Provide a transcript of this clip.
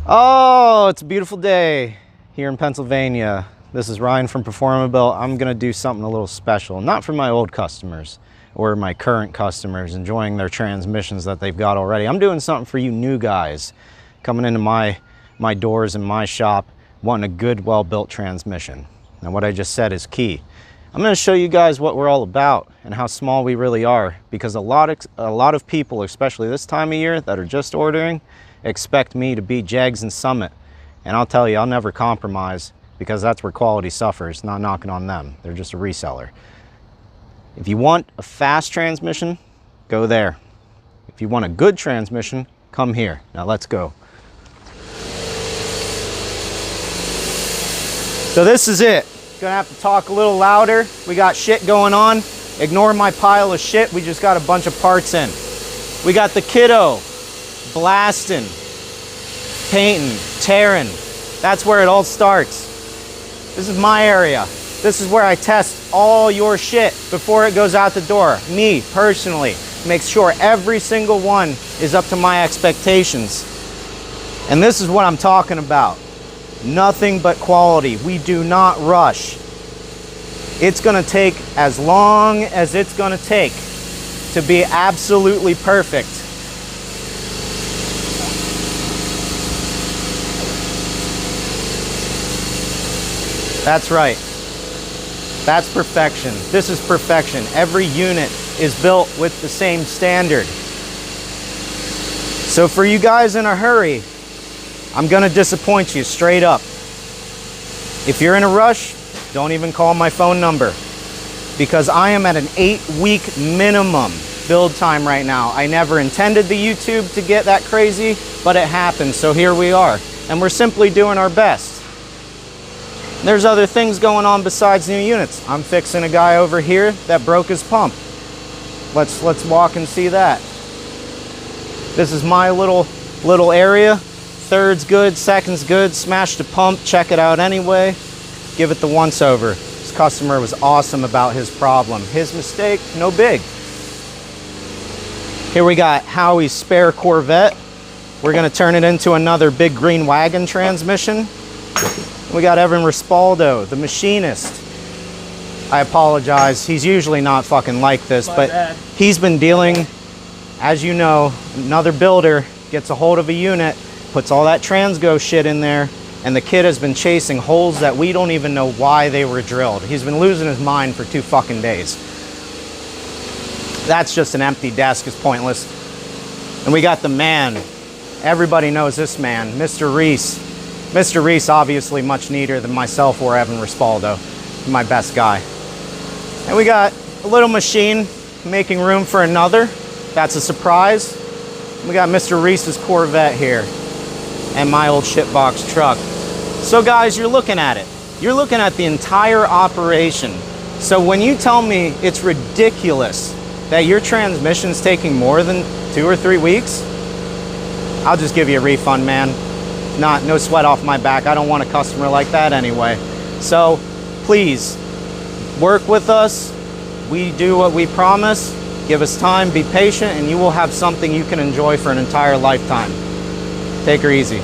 Oh, it's a beautiful day here in Pennsylvania. This is Ryan from PerformaBuilt. I'm gonna do something a little special, not for my old customers or my current customers enjoying their transmissions that they've got already. I'm doing something for you new guys coming into my doors and my shop wanting a good, well-built transmission. Now what I just said is key. I'm gonna show you guys what we're all about and how small we really are, because a lot of people, especially this time of year, that are just ordering, expect me to be Jags and Summit. And I'll tell you, I'll never compromise, because that's where quality suffers. Not knocking on them, they're just a reseller. If you want a fast transmission, go there. If you want a good transmission, come here. Now let's go. So this is it. Gonna have to talk a little louder. We got shit going on. Ignore my pile of shit. We just got a bunch of parts in. We got the kiddo blasting, painting, tearing. That's where it all starts. This is my area. This is where I test all your shit before it goes out the door. Me, personally, make sure every single one is up to my expectations. And this is what I'm talking about. Nothing but quality. We do not rush. It's gonna take as long as it's gonna take to be absolutely perfect. That's right. That's perfection. This is perfection. Every unit is built with the same standard. So for you guys in a hurry, I'm gonna disappoint you straight up. If you're in a rush, don't even call my phone number, because I am at an 8-week minimum build time right now. I never intended the YouTube to get that crazy, but it happened, so here we are. And we're simply doing our best. There's other things going on besides new units. I'm fixing a guy over here that broke his pump. Let's walk and see that. This is my little area. Third's good, second's good. Smash the pump, check it out anyway. Give it the once over. This customer was awesome about his problem. His mistake, no big. Here we got Howie's spare Corvette. We're gonna turn it into another big green wagon transmission. We got Evan Rispaldo, the machinist. I apologize, he's usually not fucking like this, but he's been dealing, as you know, another builder gets a hold of a unit, puts all that transgo shit in there, and the kid has been chasing holes that we don't even know why they were drilled. He's been losing his mind for 2 fucking days. That's just an empty desk, it's pointless. And we got the man. Everybody knows this man, Mr. Reese. Mr. Reese, obviously much neater than myself or Evan Rispaldo, my best guy. And we got a little machine making room for another. That's a surprise. We got Mr. Reese's Corvette here and my old shitbox truck. So guys, you're looking at it. You're looking at the entire operation. So when you tell me it's ridiculous that your transmission's taking more than 2 or 3 weeks, I'll just give you a refund, man. No sweat off my back. I don't want a customer like that anyway. So please work with us. We do what we promise. Give us time, be patient, and you will have something you can enjoy for an entire lifetime. Take her easy.